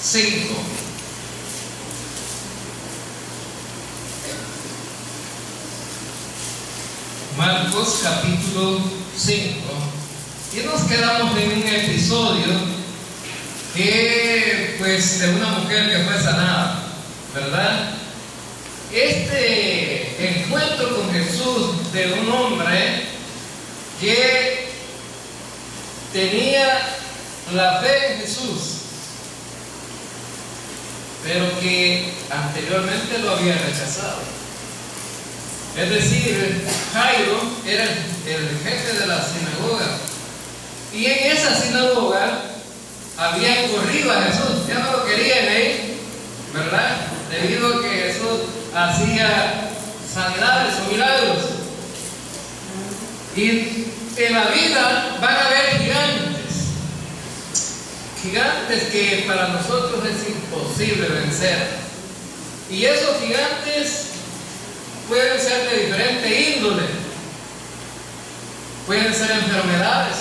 5. Marcos capítulo 5. Y nos quedamos en un episodio que, de una mujer que fue sanada, ¿verdad? Este encuentro con Jesús de un hombre que tenía la fe en Jesús, pero que anteriormente lo había rechazado. Es decir, Jairo era el jefe de la sinagoga, y en esa sinagoga habían corrido a Jesús, ya no lo querían ahí, ¿verdad? Debido a que Jesús hacía sanidades o milagros. Y en la vida van a haber gigantes que para nosotros es imposible vencer. Y esos gigantes pueden ser de diferente índole. Pueden ser enfermedades,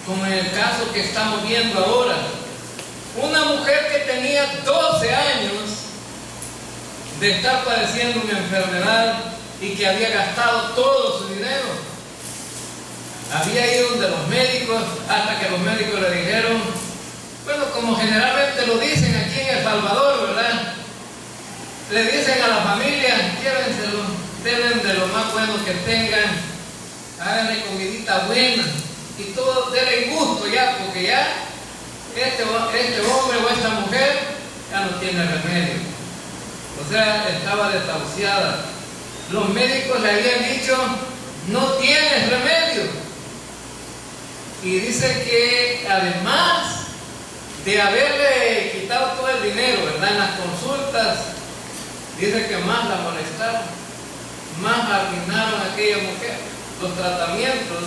como en el caso que estamos viendo ahora. Una mujer que tenía 12 años de estar padeciendo una enfermedad y que había gastado todo su dinero. Había ido donde los médicos, hasta que los médicos le dijeron, bueno, como generalmente lo dicen aquí en El Salvador, ¿verdad? Le dicen a la familia, llévenselo, denle de lo más bueno que tengan, háganle comidita buena y todo, denle gusto ya, porque ya este hombre o esta mujer ya no tiene remedio. O sea, estaba desahuciada. Los médicos le habían dicho, no tienes remedio. Y dice que además de haberle quitado todo el dinero, ¿verdad?, en las consultas, dice que más la molestaron, más arruinaron a aquella mujer. Los tratamientos,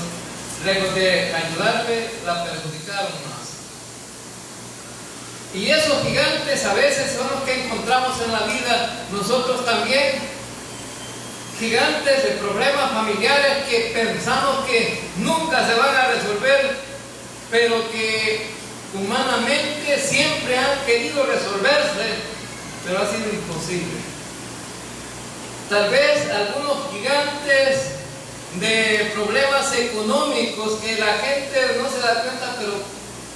lejos de ayudarle, la perjudicaron más. Y esos gigantes a veces son los que encontramos en la vida nosotros también. Gigantes de problemas familiares que pensamos que nunca se van a resolver, pero que humanamente siempre han querido resolverse, pero ha sido imposible. Tal vez algunos gigantes de problemas económicos que la gente no se da cuenta, pero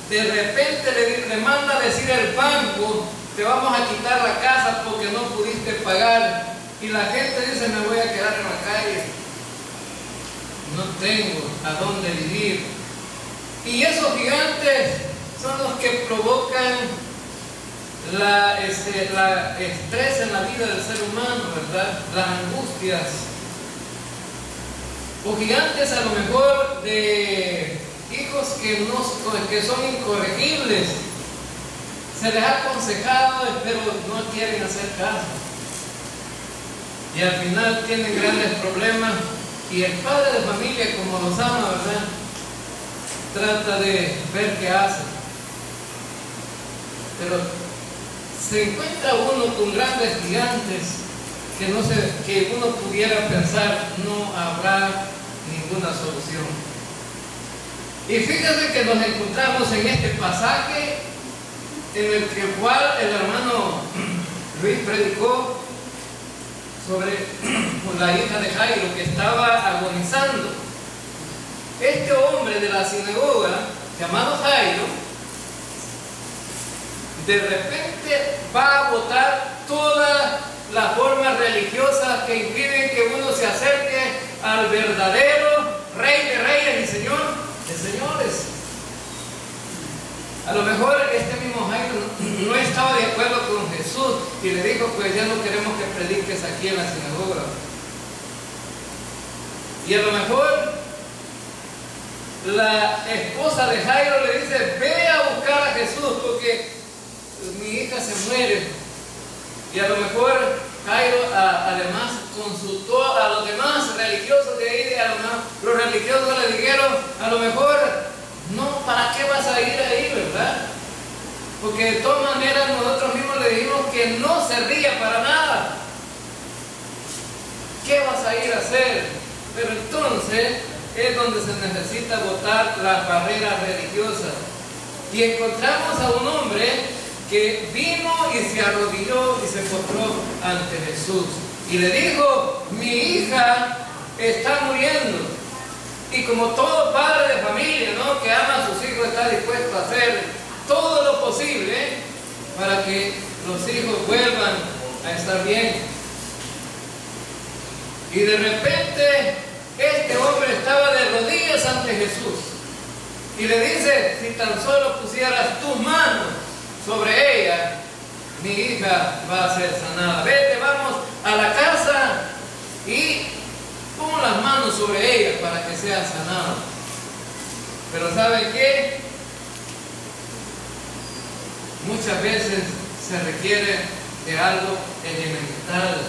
de repente le manda a decir el banco, te vamos a quitar la casa porque no pudiste pagar, y la gente dice, me voy a quedar en la calle, no tengo a dónde vivir. Y esos gigantes son los que provocan la estrés en la vida del ser humano, ¿verdad? Las angustias. O gigantes a lo mejor de hijos que son incorregibles. Se les ha aconsejado, pero no quieren hacer caso. Y al final tienen grandes problemas. Y el padre de familia, como los ama, ¿verdad?, trata de ver qué hace. Pero se encuentra uno con grandes gigantes que uno pudiera pensar no habrá ninguna solución. Y fíjense que nos encontramos en este pasaje en el cual el hermano Luis predicó sobre la hija de Jairo que estaba agonizando. Este hombre de la sinagoga, llamado Jairo, de repente va a botar todas las formas religiosas que impiden que uno se acerque al verdadero Rey de Reyes y Señor de Señores. A lo mejor este mismo Jairo no estaba de acuerdo con Jesús y le dijo, pues ya no queremos que prediques aquí en la sinagoga. Y a lo mejor la esposa de Jairo le dice, ve a buscar a Jesús porque mi hija se muere. Y a lo mejor Jairo además consultó a los demás religiosos de ahí, los religiosos le dijeron, a lo mejor, no, ¿para qué vas a ir ahí, verdad? Porque de todas maneras nosotros mismos le dijimos que no servía para nada. ¿Qué vas a ir a hacer? Pero entonces es donde se necesita botar las barreras religiosas. Y encontramos a un hombre que vino y se arrodilló y se postró ante Jesús. Y le dijo, mi hija está muriendo. Y como todo padre de familia, ¿no?, que ama a sus hijos, está dispuesto a hacer todo lo posible para que los hijos vuelvan a estar bien. Y de repente este hombre estaba de rodillas ante Jesús y le dice, si tan solo pusieras tus manos sobre ella, mi hija va a ser sanada. Vete, vamos a la casa y pon las manos sobre ella para que sea sanada. Pero ¿sabe qué? Muchas veces se requiere de algo elemental,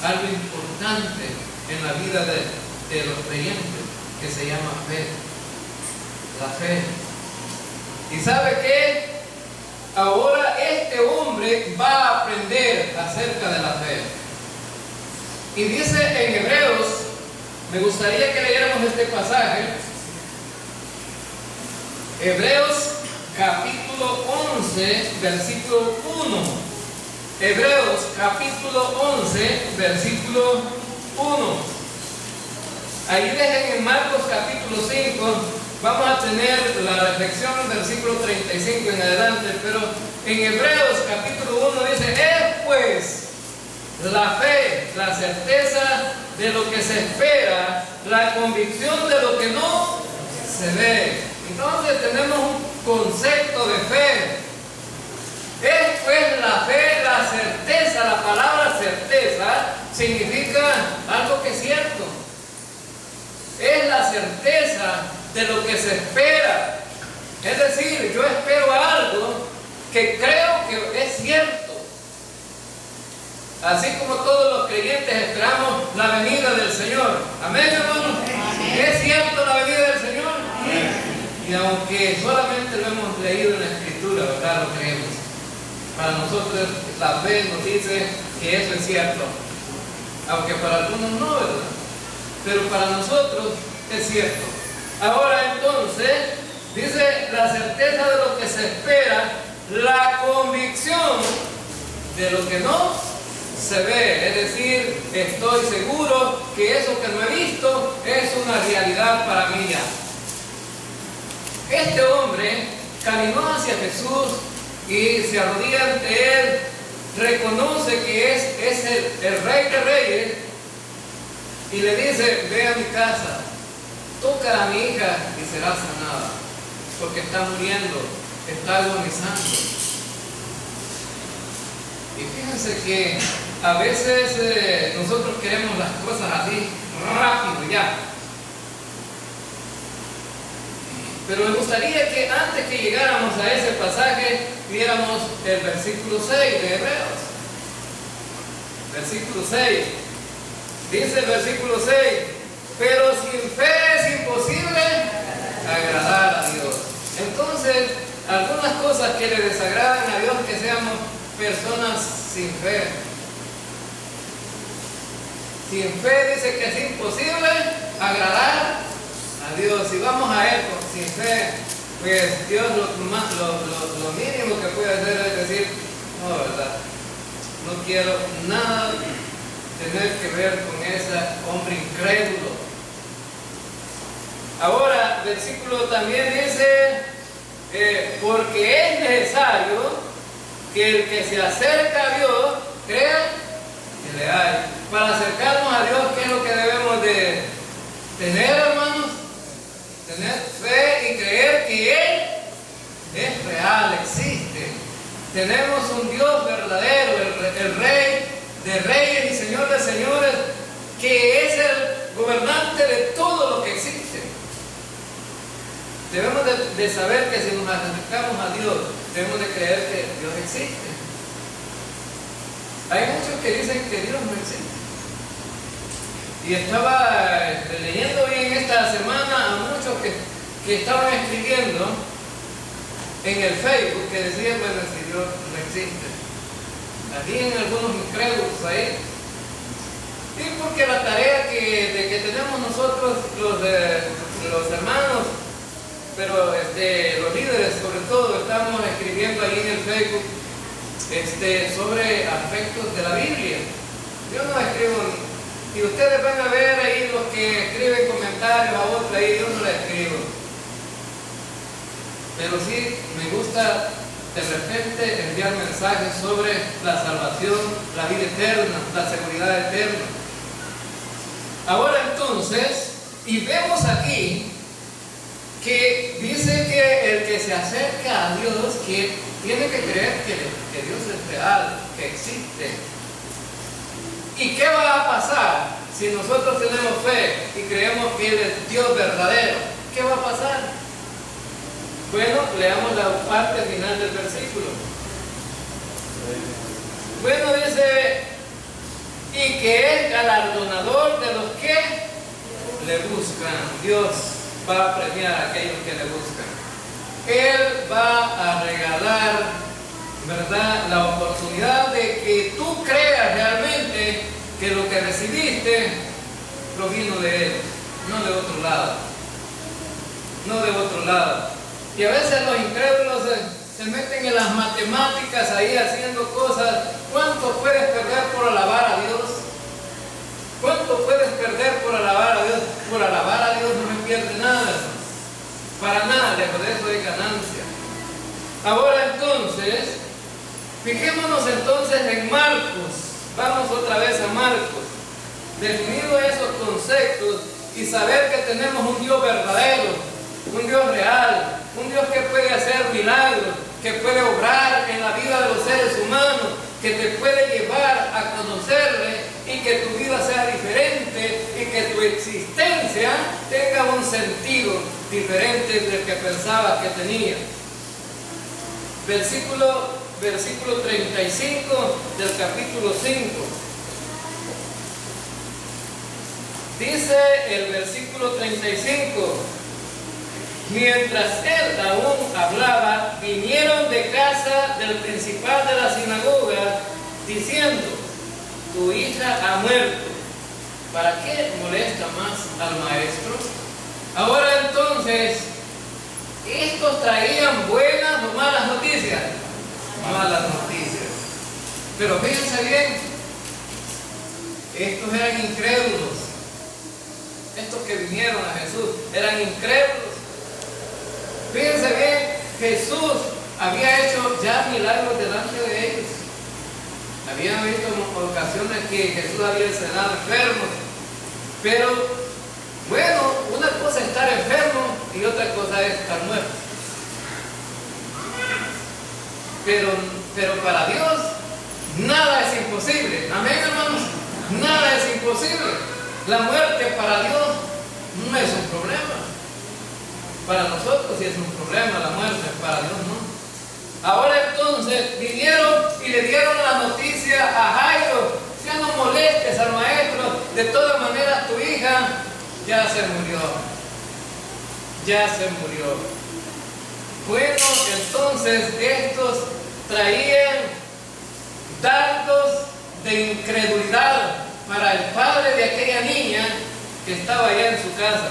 algo importante en la vida de los creyentes, que se llama fe. La fe. ¿Y sabe qué? Ahora este hombre va a aprender acerca de la fe. Y dice en Hebreos, me gustaría que leyéramos este pasaje, Hebreos capítulo 11, versículo 1. Hebreos capítulo 11, versículo 1. Ahí dejen en Marcos capítulo 5, vamos a tener la reflexión del versículo 35 en adelante, pero en Hebreos capítulo 1 dice, es pues la fe, la certeza de lo que se espera, la convicción de lo que no se ve. Entonces tenemos un concepto de fe. Es pues la fe, la certeza. La palabra certeza significa algo que es cierto. Es la certeza de lo que se espera. Es decir, yo espero algo que creo que es cierto. Así como todos los creyentes esperamos la venida del Señor. Amén, hermanos. ¿Es cierto la venida del Señor? Amén. Y aunque solamente lo hemos leído en la Escritura, ¿verdad? Lo creemos. Para nosotros la fe nos dice que eso es cierto. Aunque para algunos no, ¿verdad? Pero para nosotros es cierto. Ahora entonces, dice la certeza de lo que se espera, la convicción de lo que no se ve. Es decir, estoy seguro que eso que no he visto es una realidad para mí ya. Este hombre caminó hacia Jesús y se arrodilla ante él, reconoce que es el Rey de Reyes y le dice, ve a mi casa, toca a mi hija y será sanada, porque está muriendo, está agonizando. Y fíjense que a veces nosotros queremos las cosas así, rápido ya. Pero me gustaría que antes que llegáramos a ese pasaje, viéramos el versículo 6 de Hebreos. Versículo 6. Dice el versículo 6, pero sin fe es imposible agradar a Dios. Entonces, algunas cosas que le desagradan a Dios, que seamos personas sin fe. Sin fe dice que es imposible agradar a Dios. Si vamos a Él sin fe, pues Dios lo mínimo que puede hacer es decir, no, ¿verdad? No quiero nada tener que ver con ese hombre incrédulo. Ahora, el versículo también dice, porque es necesario que el que se acerca a Dios crea que le hay. Para acercarnos a Dios, ¿qué es lo que debemos de tener, hermanos? Tener fe y creer que Él es real, existe. Tenemos un Dios verdadero, el Rey de Reyes y Señor de Señores, que es el gobernante de todo lo que existe. Debemos de saber que si nos acercamos a Dios, debemos de creer que Dios existe. Hay muchos que dicen que Dios no existe. Y estaba leyendo bien esta semana a muchos que estaban escribiendo en el Facebook que decían, bueno, si Dios no existe. Habían algunos incrédulos ahí. Y porque la tarea que tenemos nosotros, los hermanos, pero los líderes sobre todo estamos escribiendo ahí en el Facebook sobre aspectos de la Biblia. Yo no escribo, y ustedes van a ver ahí los que escriben comentarios a otros, ahí yo no les escribo. Pero sí me gusta de repente enviar mensajes sobre la salvación, la vida eterna, la seguridad eterna. Ahora entonces, y vemos aquí que dice que el que se acerca a Dios, que tiene que creer que Dios es real, que existe. ¿Y qué va a pasar si nosotros tenemos fe y creemos que Él es Dios verdadero? ¿Qué va a pasar? Bueno, leamos la parte final del versículo. Bueno, dice, y que es galardonador de los que le buscan. Dios va a premiar a aquellos que le buscan. Él va a regalar, ¿verdad?, la oportunidad de que tú creas realmente que lo que recibiste provino de Él, no de otro lado. No de otro lado. Y a veces los incrédulos se meten en las matemáticas ahí haciendo cosas. ¿Cuánto puedes perder por alabar a Dios? ¿Cuánto puedes perder por alabar a Dios? Por alabar a Dios no se pierde nada. Para nada, lejos de eso hay ganancia. Ahora entonces, fijémonos entonces en Marcos. Vamos otra vez a Marcos. Definido esos conceptos y saber que tenemos un Dios verdadero, un Dios real, un Dios que puede hacer milagros, que puede obrar en la vida de los seres humanos, que te puede llevar a conocerle y que tu vida sea diferente y que tu existencia tenga un sentido diferente del que pensabas que tenía. Versículo 35 del capítulo 5. Dice el versículo 35: mientras él aún hablaba, vinieron de casa del principal de la sinagoga, diciendo: tu hija ha muerto, ¿para qué molesta más al maestro? Ahora entonces, ¿estos traían buenas o malas noticias? Malas noticias. Pero fíjense bien, estos eran incrédulos. Estos que vinieron a Jesús eran incrédulos. Fíjense bien, Jesús había hecho ya milagros delante de ellos. Habían visto ocasiones que Jesús había sanado enfermos. Pero, bueno, una cosa es estar enfermo y otra cosa es estar muerto. Pero para Dios nada es imposible. Amén, hermanos. Nada es imposible. La muerte para Dios no es un problema. Para nosotros sí es un problema la muerte, para Dios no. Ahora entonces vinieron y le dieron la noticia a Jairo: ya no molestes al maestro, de todas maneras tu hija ya se murió. Ya se murió. Bueno, entonces estos traían dardos de incredulidad para el padre de aquella niña que estaba allá en su casa.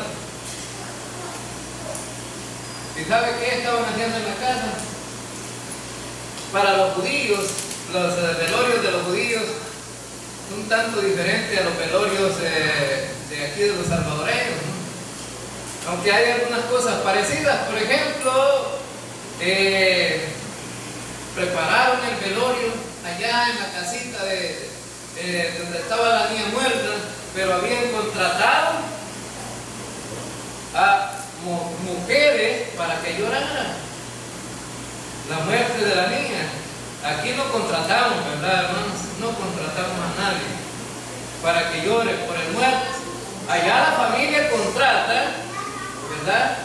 ¿Y sabe qué estaban haciendo en la casa? Para los judíos, los velorios de los judíos son un tanto diferentes a los velorios de aquí de los salvadoreños, ¿no? Aunque hay algunas cosas parecidas. Por ejemplo, prepararon el velorio allá en la casita donde estaba la niña muerta, pero habían contratado a mujeres para que lloraran la muerte de la niña. Aquí no contratamos, ¿verdad, hermanos? No contratamos a nadie para que llore por el muerto. Allá la familia contrata, ¿verdad?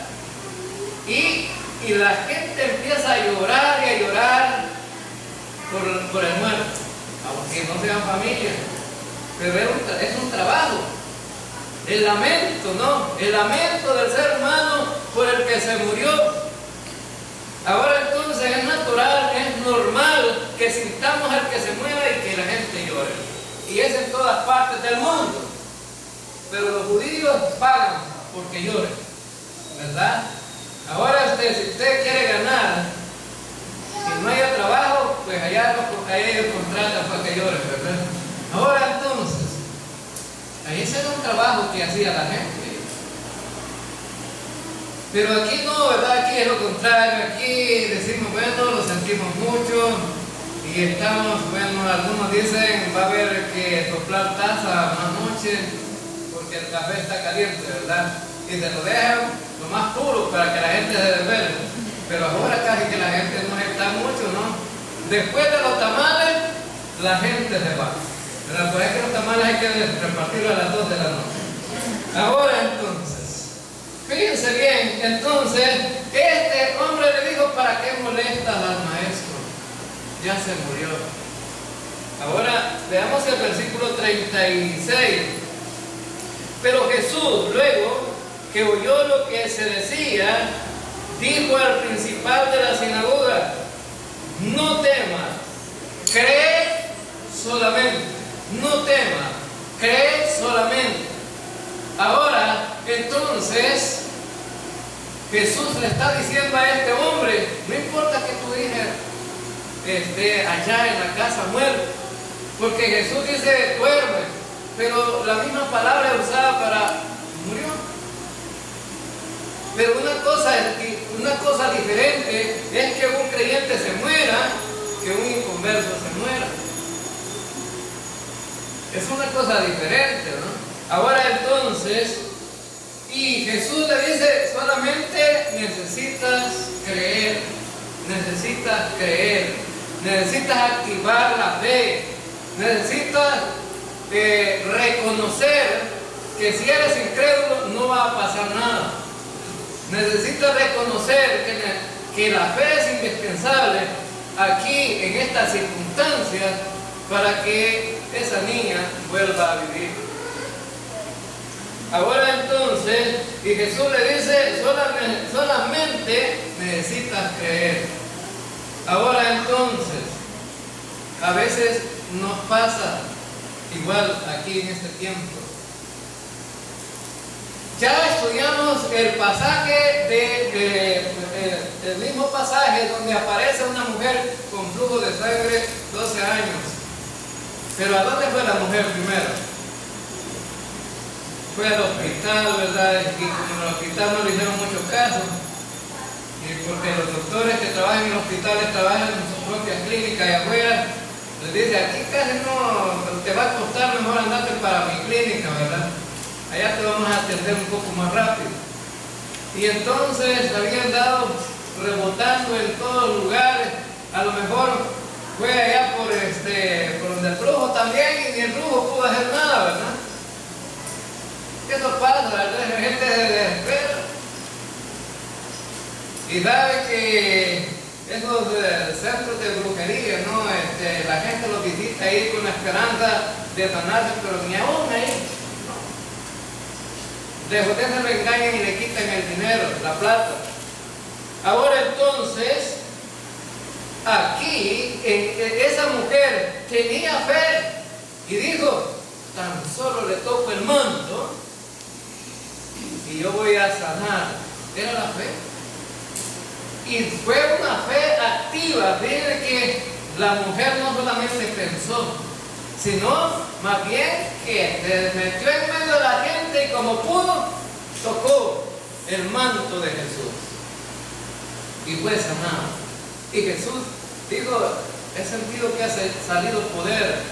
Y la gente empieza a llorar y a llorar por el muerto, aunque no sean familia. Pero es un trabajo. El lamento, ¿no? El lamento del ser humano por el que se murió. Ahora entonces es natural, es normal que sintamos al que se muera y que la gente llore. Y es en todas partes del mundo. Pero los judíos pagan porque lloren, ¿verdad? Ahora si usted quiere ganar y no haya trabajo, pues allá ellos contratan para que lloren, ¿verdad? Ahora entonces, ahí ese era un trabajo que hacía la gente. Pero aquí no, ¿verdad? Aquí es lo contrario. Aquí decimos, bueno, lo sentimos mucho y estamos, bueno, algunos dicen va a haber que soplar taza una noche porque el café está caliente, ¿verdad? Y se lo dejan lo más puro para que la gente se desvele. Pero ahora casi que la gente no está mucho, ¿no? Después de los tamales, la gente se va. ¿Verdad? Pues es que los tamales hay que repartirlos a las 2 de la noche. Ahora entonces, fíjense bien, entonces, este hombre le dijo, ¿para qué molestas al maestro? Ya se murió. Ahora, veamos el versículo 36. Pero Jesús, luego que oyó lo que se decía, dijo al principal de la sinagoga, no temas, cree solamente, no temas, cree solamente. Ahora, entonces, Jesús le está diciendo a este hombre, no importa que tu hija esté allá en la casa muerta, porque Jesús dice, duerme, pero la misma palabra es usada para murió. Pero una cosa diferente es que un creyente se muera, que un inconverso se muera. Es una cosa diferente, ¿no? Ahora entonces, y Jesús le dice, solamente necesitas creer, necesitas activar la fe, necesitas reconocer que si eres incrédulo no va a pasar nada. Necesitas reconocer que la fe es indispensable aquí en estas circunstancias para que esa niña vuelva a vivir. Ahora entonces, y Jesús le dice, solamente necesitas creer. Ahora entonces, a veces nos pasa igual aquí en este tiempo. Ya estudiamos el pasaje el mismo pasaje donde aparece una mujer con flujo de sangre 12 años. Pero ¿a dónde fue la mujer primero? Fue al hospital, ¿verdad? Y como en el hospital no le hicieron mucho caso, y porque los doctores que trabajan en hospitales trabajan en sus propias clínicas y afuera, les dice, aquí casi no te va a costar, mejor andarte para mi clínica, ¿verdad? Allá te vamos a atender un poco más rápido. Y entonces habían dado rebotando en todos los lugares, a lo mejor fue allá por donde el brujo también, y ni el brujo pudo hacer nada, ¿verdad? Eso pasa, la gente se desespera. Y sabe que esos centros de brujería, ¿no? La gente los visita ahí con la esperanza de sanarse, pero ni aún ahí. De ustedes lo engañan y le quitan el dinero, la plata. Ahora entonces, aquí esa mujer tenía fe y dijo, tan solo le toco el manto y yo voy a sanar. Era la fe. Y fue una fe activa. Fíjense que la mujer no solamente pensó, sino más bien que se metió en medio de la gente y como pudo, tocó el manto de Jesús y fue sanado. Y Jesús dijo, he sentido que ha salido poder,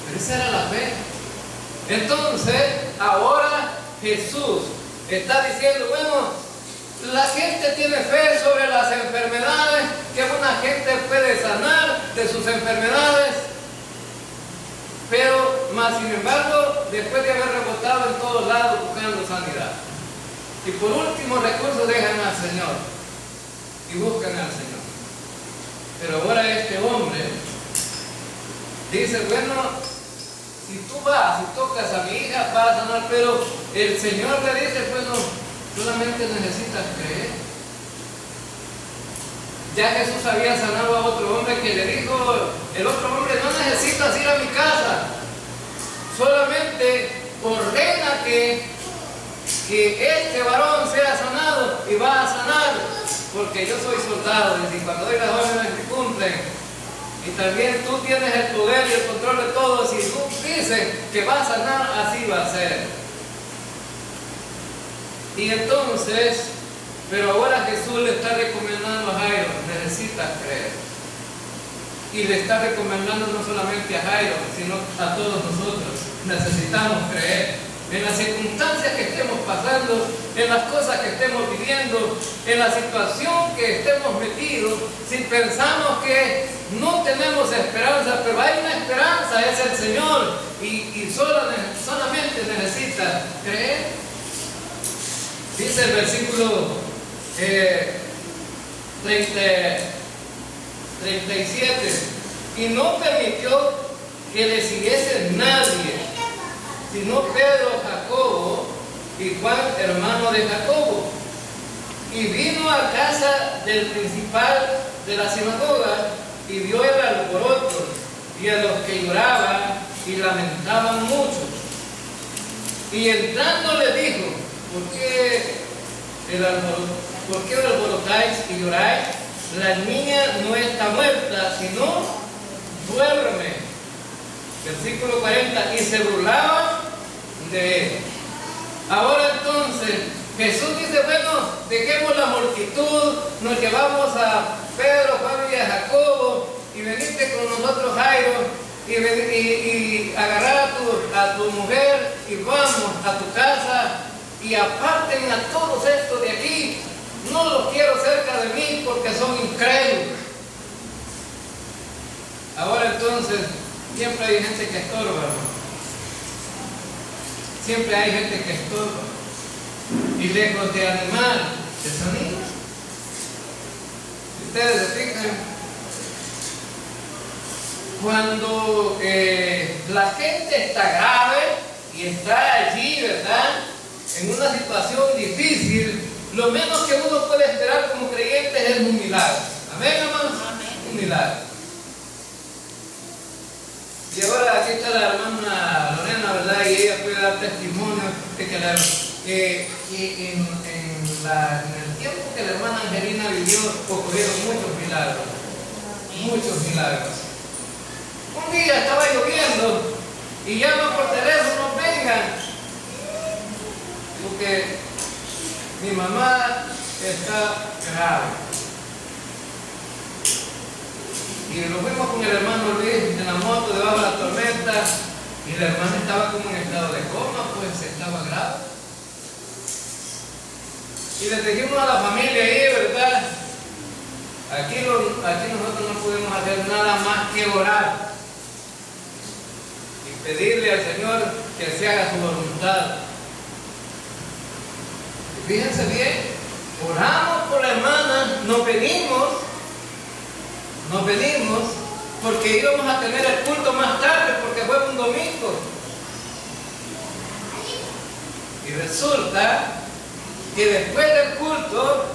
pero esa era la fe. Entonces, ahora Jesús está diciendo, bueno, la gente tiene fe sobre las enfermedades, que una gente puede sanar de sus enfermedades, pero más sin embargo, después de haber rebotado en todos lados buscando sanidad, y por último recurso dejan al Señor y buscan al Señor. Pero ahora este hombre dice, bueno, si tú vas y tocas a mi hija, vas a sanar, pero el Señor le dice, bueno, solamente necesitas creer. Ya Jesús había sanado a otro hombre que le dijo, el otro hombre, no necesitas ir a mi casa, solamente ordena que que este varón sea sanado y va a sanar, porque yo soy soldado y cuando doy las órdenes se cumplen. Y también tú tienes el poder y el control de todo. Si tú dices que va a sanar, así va a ser. Y entonces, pero ahora Jesús le está recomendando a Jairo, necesitas creer. Y le está recomendando no solamente a Jairo, sino a todos nosotros. Necesitamos creer. En las circunstancias que estemos pasando, en las cosas que estemos viviendo, en la situación que estemos metidos, si pensamos que no tenemos esperanza, pero hay una esperanza, es el Señor, y solamente necesita creer. Dice el versículo 37, y no permitió que le siguiese nadie, sino Pedro, Jacobo y Juan, hermano de Jacobo. Y vino a casa del principal de la sinagoga y vio el alboroto y a los que lloraban y lamentaban mucho. Y entrando le dijo: ¿por qué alborotáis y lloráis? La niña no está muerta, sino duerme. Versículo 40, y se burlaban de él. Ahora entonces, Jesús dice: bueno, dejemos la multitud, nos llevamos a Pedro, Juan y a Jacobo, y veniste con nosotros, Jairo, y agarrar a tu mujer, y vamos a tu casa, y aparten a todos estos de aquí, no los quiero cerca de mí porque son incrédulos. Ahora entonces, siempre hay gente que estorba, hermano. Siempre hay gente que estorba. Y lejos de animar, desanima. Ustedes se fijan, cuando la gente está grave y está allí, ¿verdad?, en una situación difícil, lo menos que uno puede esperar como creyente es un milagro. Amén, hermanos. Un milagro. Y ahora aquí está la hermana Lorena, ¿verdad? Y ella puede dar testimonio de que en el tiempo que la hermana Angelina vivió, ocurrieron muchos milagros. Muchos milagros. Un día estaba lloviendo y llaman por teléfono: vengan, porque mi mamá está grave. Y nos fuimos con el hermano Luis en la moto debajo de la tormenta, y la hermana estaba como en estado de coma, pues estaba grave. Y le dijimos a la familia ahí, ¿verdad? Aquí nosotros no podemos hacer nada más que orar y pedirle al Señor que se haga su voluntad. Y fíjense bien, oramos por la hermana, nos venimos porque íbamos a tener el culto más tarde, porque fue un domingo. Y resulta que después del culto,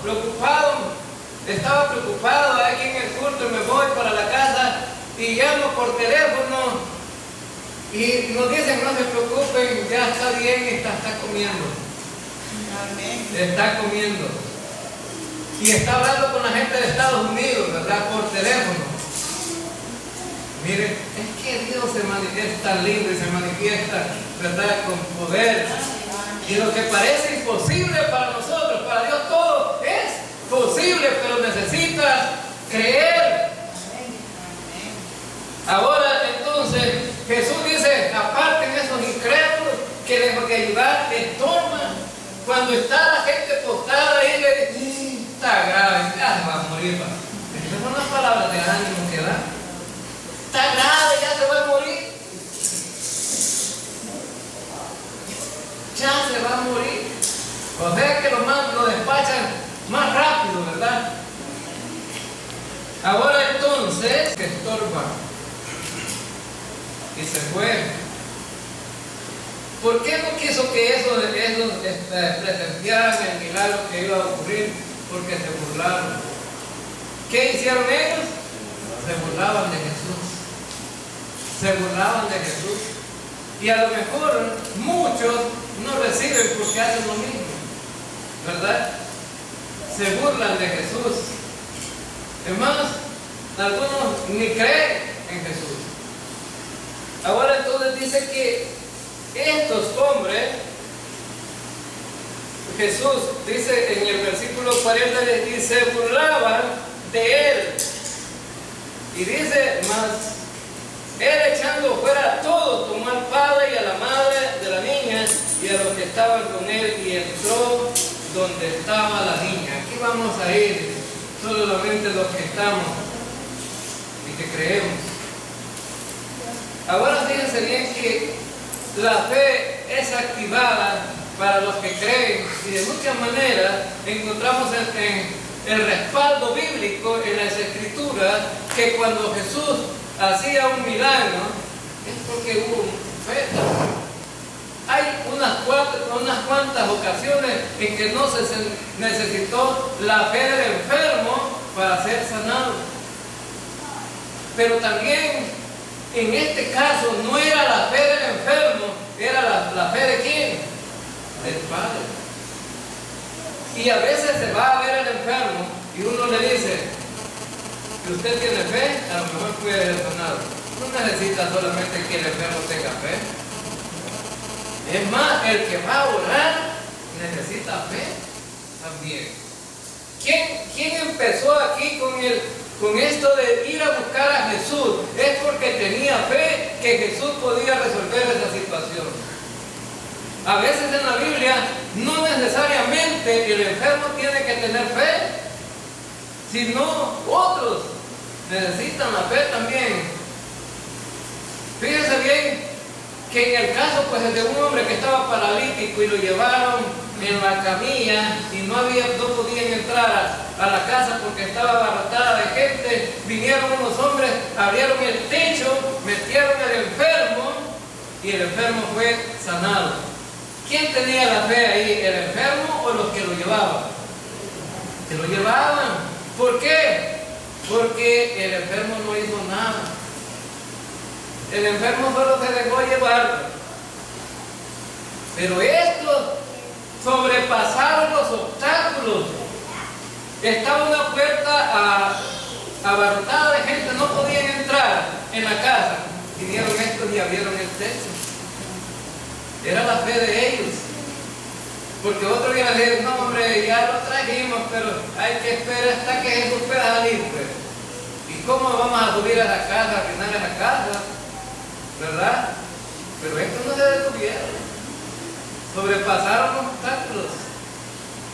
estaba preocupado aquí en el culto, y me voy para la casa y llamo por teléfono y nos dicen: no se preocupen, ya está bien, está comiendo. Está comiendo. Y está hablando con la gente de Estados Unidos, ¿verdad?, por teléfono. Miren, es que Dios se manifiesta lindo y se manifiesta, ¿verdad?, con poder. Y lo que parece imposible para nosotros, para Dios todo es posible, pero necesitas creer. Ahora entonces Jesús dice: aparten esos incrédulos que lejos de ayudar estorban. Cuando está la gente postrada ahí, le dice: está grave, ya se va a morir. Esas son las palabras de ánimo que da. Está grave, ya se va a morir. Ya se va a morir. O sea que lo despachan más rápido, ¿verdad? Ahora entonces, que estorba. Y se fue. ¿Por qué no quiso que eso presenciaran el milagro que iba a ocurrir? Porque se burlaron. ¿Qué hicieron ellos? Se burlaban de Jesús. Se burlaban de Jesús. Y a lo mejor muchos no reciben porque hacen lo mismo, ¿verdad? Se burlan de Jesús. Hermanos, algunos ni creen en Jesús. Ahora entonces dice que estos hombres, Jesús dice en el versículo 40, y se burlaban de él. Y dice más, él echando fuera a todos, tomó al padre y a la madre de la niña y a los que estaban con él, y entró donde estaba la niña. Aquí vamos a ir solamente los que estamos y que creemos. Ahora fíjense bien que la fe es activada para los que creen, y de muchas maneras encontramos en el respaldo bíblico en las Escrituras que cuando Jesús hacía un milagro es porque hubo fe. Hay unas cuantas ocasiones en que no se necesitó la fe del enfermo para ser sanado. Pero también en este caso no era la fe del enfermo, era la fe de ¿quién? Del Padre. Y a veces se va a ver al enfermo y uno le dice que usted tiene fe, a lo mejor puede ser sanado. No necesita solamente que el enfermo tenga fe. Es más, el que va a orar necesita fe también. ¿Quién empezó aquí con esto de ir a buscar a Jesús? Es porque tenía fe que Jesús podía resolver esa situación. A veces en la Biblia no necesariamente el enfermo tiene que tener fe, sino otros necesitan la fe también. Fíjense bien que en el caso pues de un hombre que estaba paralítico y lo llevaron en la camilla y no podían entrar a la casa porque estaba abarrotada de gente, vinieron unos hombres, abrieron el techo, metieron al enfermo y el enfermo fue sanado. ¿Quién tenía la fe ahí? ¿El enfermo o los que lo llevaban? Que lo llevaban. ¿Por qué? Porque el enfermo no hizo nada. El enfermo solo se dejó llevar. Pero estos sobrepasaron los obstáculos. Estaba una puerta abarrotada de gente, no podían entrar en la casa. Vinieron estos y abrieron el techo. Era la fe de ellos. Porque otro hubiera dicho, no hombre, ya lo trajimos, pero hay que esperar hasta que Jesús pueda salir, pues. ¿Y cómo vamos a subir a la casa, a arruinar esa casa? ¿Verdad? Pero estos no se detuvieron. Sobrepasaron obstáculos.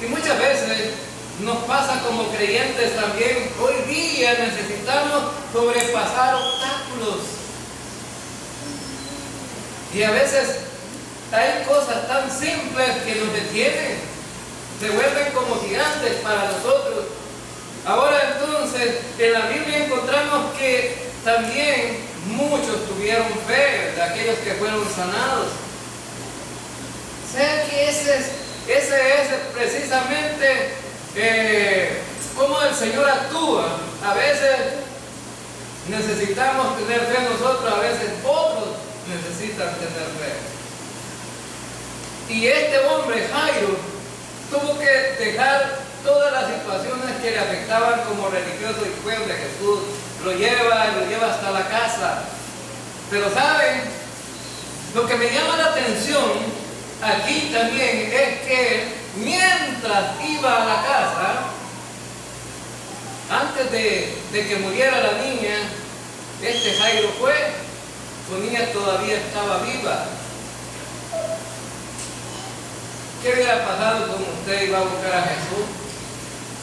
Y muchas veces nos pasa como creyentes también. Hoy día necesitamos sobrepasar obstáculos. Y a veces hay cosas tan simples que nos detienen, se vuelven como gigantes para nosotros. Ahora entonces, en la Biblia encontramos que también muchos tuvieron fe, de aquellos que fueron sanados. O sea que ese es precisamente cómo el Señor actúa. A veces necesitamos tener fe nosotros, a veces otros necesitan tener fe. Y este hombre, Jairo, tuvo que dejar todas las situaciones que le afectaban como religioso y fue donde Jesús lo lleva hasta la casa. Pero ¿saben? Lo que me llama la atención aquí también es que mientras iba a la casa, antes de que muriera la niña, este Jairo fue, su niña todavía estaba viva. ¿Qué hubiera pasado con usted iba a buscar a Jesús?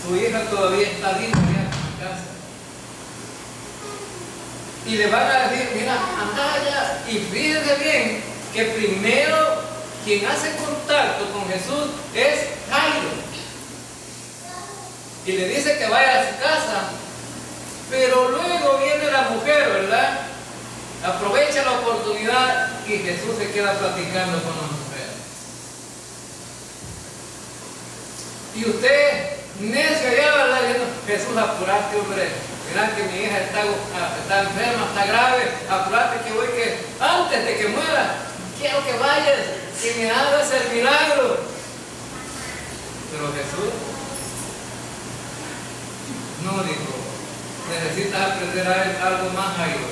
Su hija todavía está viva ya en su casa. Y le van a decir, mira, anda allá. Y fíjense bien que primero quien hace contacto con Jesús es Jairo. Y le dice que vaya a su casa. Pero luego viene la mujer, ¿verdad? Aprovecha la oportunidad y Jesús se queda platicando con la mujer. Y usted, necio allá, ¿verdad? Diciendo, Jesús, apurate, hombre. Mira que mi hija está enferma, está grave. Apurate que voy que antes de que muera, quiero que vayas que me hagas el milagro. Pero Jesús no dijo, necesitas aprender algo más, Jairo.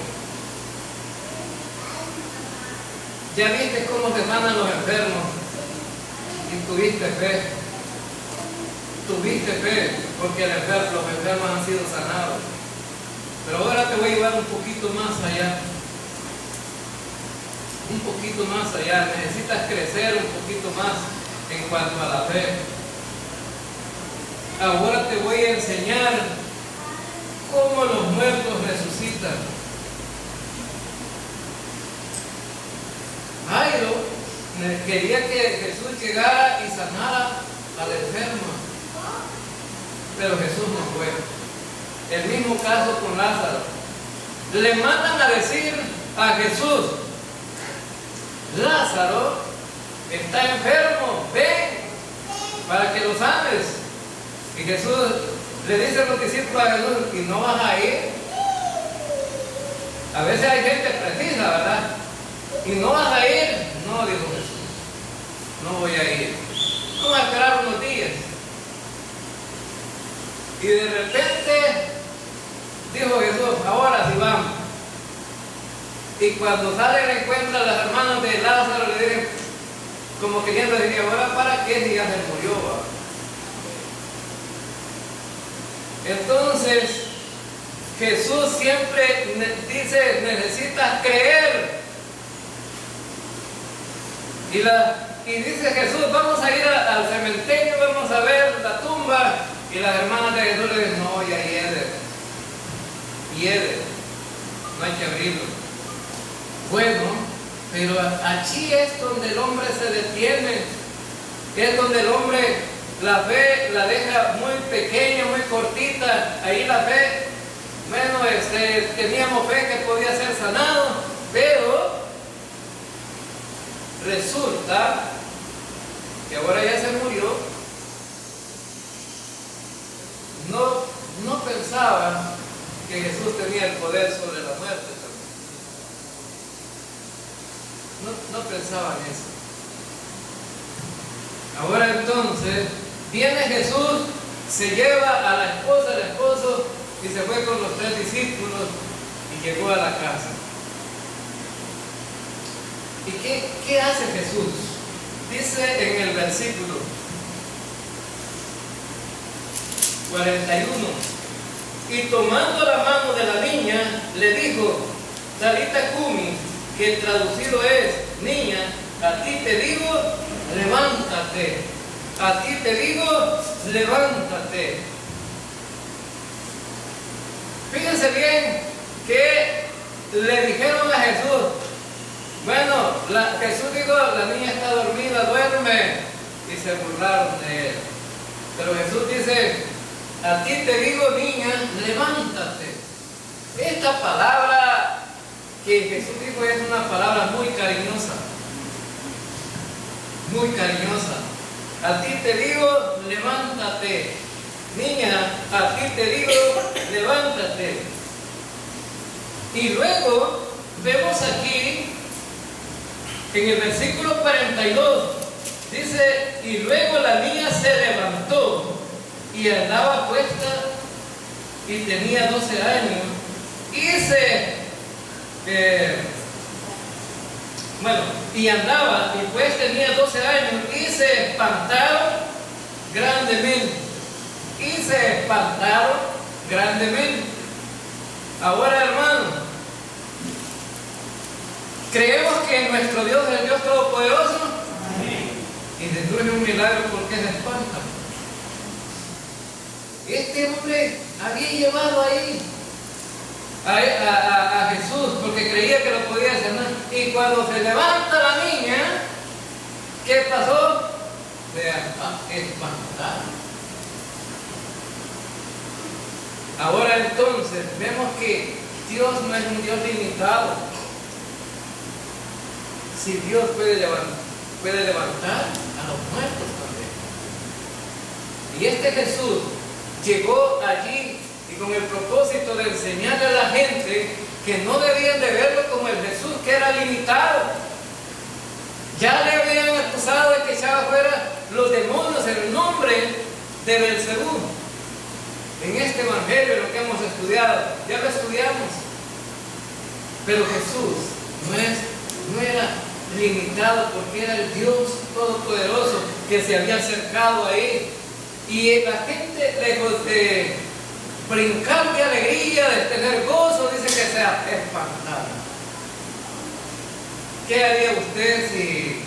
Ya viste cómo te sanan los enfermos y tuviste fe. Tuviste fe porque los enfermos han sido sanados. Pero ahora te voy a llevar un poquito más allá. Un poquito más allá. Necesitas crecer un poquito más en cuanto a la fe. Ahora te voy a enseñar cómo los muertos resucitan. Jairo quería que Jesús llegara y sanara al enfermo, pero Jesús no fue. El mismo caso con Lázaro. Le mandan a decir a Jesús: Lázaro está enfermo, ven para que lo sanes. Y Jesús le dice a los discípulos a Jesús: ¿y no vas a ir? A veces hay gente precisa, ¿verdad? ¿Y no vas a ir? No, dijo Jesús, no voy a ir. Vamos a esperar unos días. Y de repente dijo Jesús: ahora sí vamos. Y cuando salen encuentran a las hermanas de Lázaro, le dicen, como queriendo decir: ahora para qué si ya se murió, ¿va? Entonces Jesús siempre dice: necesitas creer. Y dice Jesús: vamos a ir al cementerio, vamos a ver la tumba. Y las hermanas de Jesús le dicen: no, ya hiede, no hay que abrirlo. Bueno, pero allí es donde el hombre se detiene, es donde el hombre la fe la deja muy pequeña, muy cortita. Ahí la fe, bueno, teníamos fe que podía ser sanado, pero resulta que ahora ya se murió. No pensaba que Jesús tenía el poder sobre la muerte también. No pensaban eso. Ahora entonces viene Jesús, se lleva a la esposa, al esposo, y se fue con los 3 discípulos y llegó a la casa. ¿Y qué hace Jesús? Dice en el versículo 41: y tomando la mano de la niña, le dijo: Talita cumi, que traducido es: niña, a ti te digo, levántate. A ti te digo, levántate. Fíjense bien que le dijeron a Jesús: bueno, Jesús dijo: la niña está dormida, duerme. Y se burlaron de él. Pero Jesús dice: a ti te digo, niña, levántate. Esta palabra que Jesús dijo es una palabra muy cariñosa. Muy cariñosa. A ti te digo, levántate. Niña, a ti te digo, levántate. Y luego vemos aquí en el versículo 42, dice: y luego la niña se levantó y andaba puesta y tenía 12 años y andaba y pues tenía 12 años y se espantaron grandemente. Ahora, hermano, creemos que nuestro Dios es el Dios Todopoderoso. Y le surge un milagro porque se espanta. Este hombre había llevado ahí a Jesús porque creía que lo podía sanar. Y cuando se levanta la niña, ¿qué pasó? Se espantaron. Ahora entonces vemos que Dios no es un Dios limitado. Si Dios puede levantar a los muertos también. Y este Jesús llegó allí y con el propósito de enseñarle a la gente que no debían de verlo como el Jesús que era limitado. Ya le habían y echaba fuera los demonios en el nombre de Belcebú. En este evangelio, lo que hemos estudiado, ya lo estudiamos. Pero Jesús no era limitado, porque era el Dios Todopoderoso que se había acercado ahí. Y la gente, lejos de brincar de alegría, de tener gozo, dice que se espantaba. ¿Qué haría usted si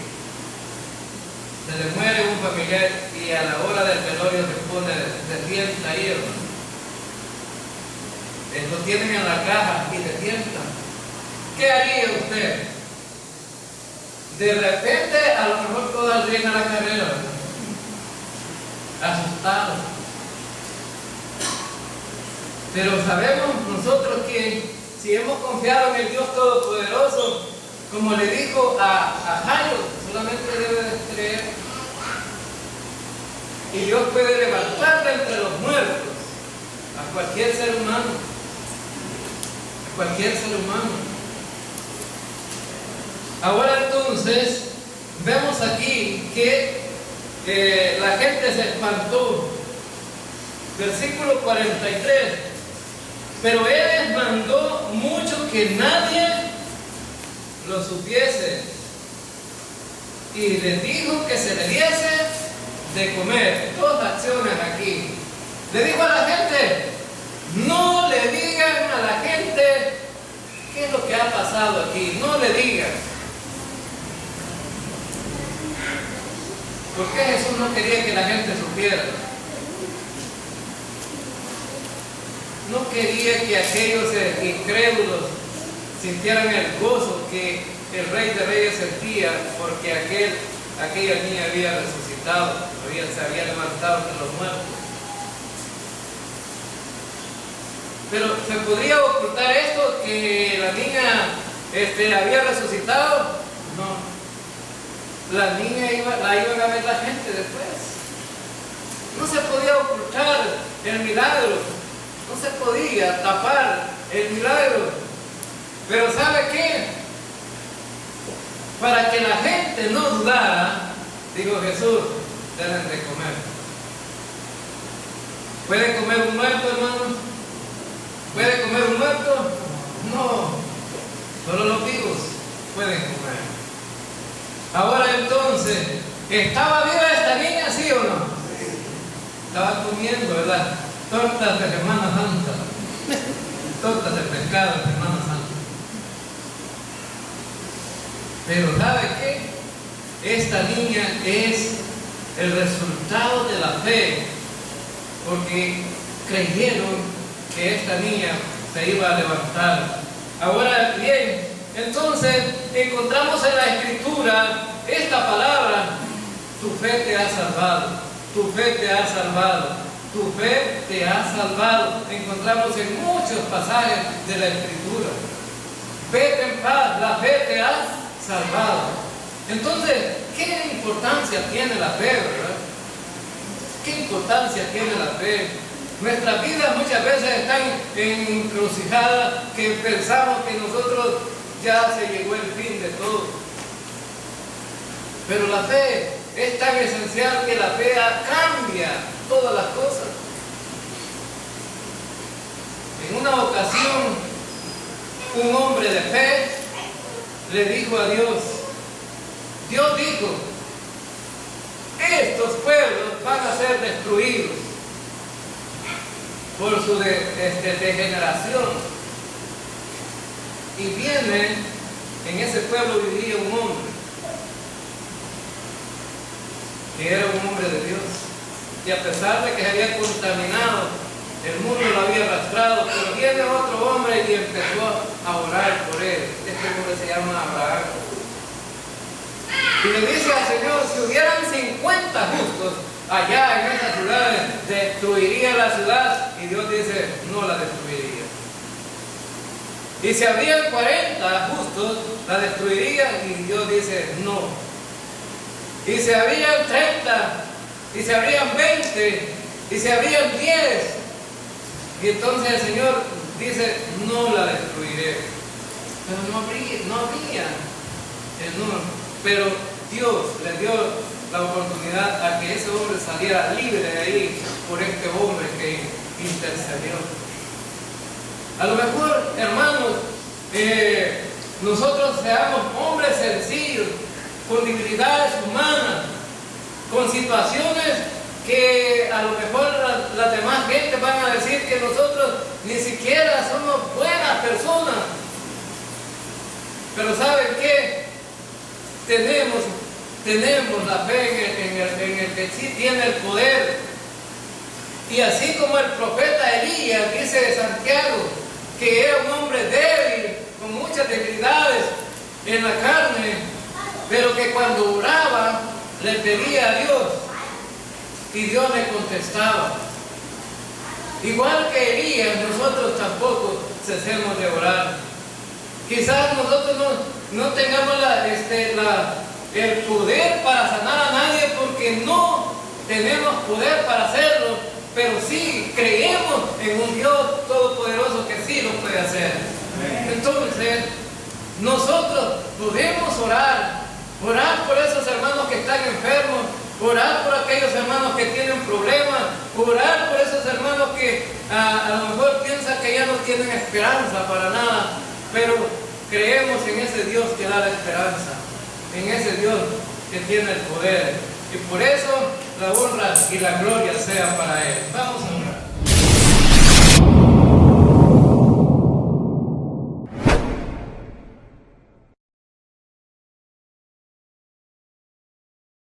se le muere un familiar y a la hora del velorio se pone de fiesta ahí, hermano? Lo tienen en la caja y de fiesta. ¿Qué haría usted? De repente, a lo mejor todos saldrían a la carrera, asustados. Pero sabemos nosotros que si hemos confiado en el Dios Todopoderoso, como le dijo a Jairo, solamente debe de creer. Y Dios puede levantarle entre los muertos a cualquier ser humano. A cualquier ser humano. Ahora entonces, vemos aquí que la gente se espantó. Versículo 43. Pero él les mandó mucho que nadie lo supiese, y les dijo que se le diese de comer. Dos acciones aquí. Le dijo a la gente: no le digan a la gente qué es lo que ha pasado aquí, no le digan. ¿Por qué Jesús no quería que la gente supiera? No quería que aquellos incrédulos sintieran el gozo que el Rey de Reyes sentía, porque aquella niña había resucitado, se había levantado de los muertos. Pero ¿se podría ocultar esto, que la niña había resucitado? No. La niña la iban a ver la gente después. No se podía ocultar el milagro, no se podía tapar el milagro. Pero ¿sabe qué? Para que la gente no dudara, dijo Jesús, denle de comer. ¿Puede comer un muerto, hermano? ¿Puede comer un muerto? No, solo los vivos pueden comer. Ahora entonces, ¿estaba viva esta niña, sí o no? Estaba comiendo, ¿verdad? Tortas de Semana Santa, tortas de pescado de Semana Santa. Pero ¿sabe qué? Esta niña es el resultado de la fe, porque creyeron que esta niña se iba a levantar. Ahora bien, entonces encontramos en la Escritura esta palabra: tu fe te ha salvado, tu fe te ha salvado, tu fe te ha salvado. Encontramos en muchos pasajes de la Escritura. Vete en paz, la fe te ha salvado. Entonces, ¿qué importancia tiene la fe, verdad? ¿Qué importancia tiene la fe? Nuestras vidas muchas veces están en encrucijadas que pensamos que nosotros ya se llegó el fin de todo. Pero la fe es tan esencial que la fe cambia todas las cosas. En una ocasión, un hombre de fe le dijo a Dios, Dios dijo, estos pueblos van a ser destruidos por su degeneración. Y viene, en ese pueblo vivía un hombre, que era un hombre de Dios. Y a pesar de que se había contaminado, el mundo lo había arrastrado, pero viene otro hombre y empezó a orar por él. Este hombre se llama Abraham. Y le dice al Señor, si hubieran 50 justos allá en esas ciudades, destruiría la ciudad. Y Dios dice, no la destruiría. Y si habrían 40 justos, la destruiría. Y Dios dice, no. Y si habrían 30, y si habrían 20, y si habrían 10, y entonces el Señor dice, no la destruiré. Pero no habría. Pero Dios le dio la oportunidad a que ese hombre saliera libre de ahí por este hombre que intercedió. A lo mejor, hermanos, nosotros seamos hombres sencillos, con debilidades humanas, con situaciones que a lo mejor la demás gente van a decir que nosotros ni siquiera somos buenas personas. Pero ¿saben qué? Tenemos la fe en el que sí tiene el poder. Y así como el profeta Elías, dice de Santiago, que era un hombre débil, con muchas debilidades en la carne, pero que cuando oraba le pedía a Dios y Dios le contestaba. Igual que Elías, nosotros tampoco cesemos de orar. Quizás nosotros no tengamos el poder para sanar a nadie, porque no tenemos poder para hacerlo, pero sí creemos en un Dios todopoderoso que sí lo puede hacer. Entonces, nosotros podemos orar por esos hermanos que están enfermos, orar por aquellos hermanos que tienen problemas, orar por esos hermanos que a lo mejor piensan que ya no tienen esperanza para nada, pero creemos en ese Dios que da la esperanza, en ese Dios que tiene el poder, y por eso la honra y la gloria sea para Él. Vamos a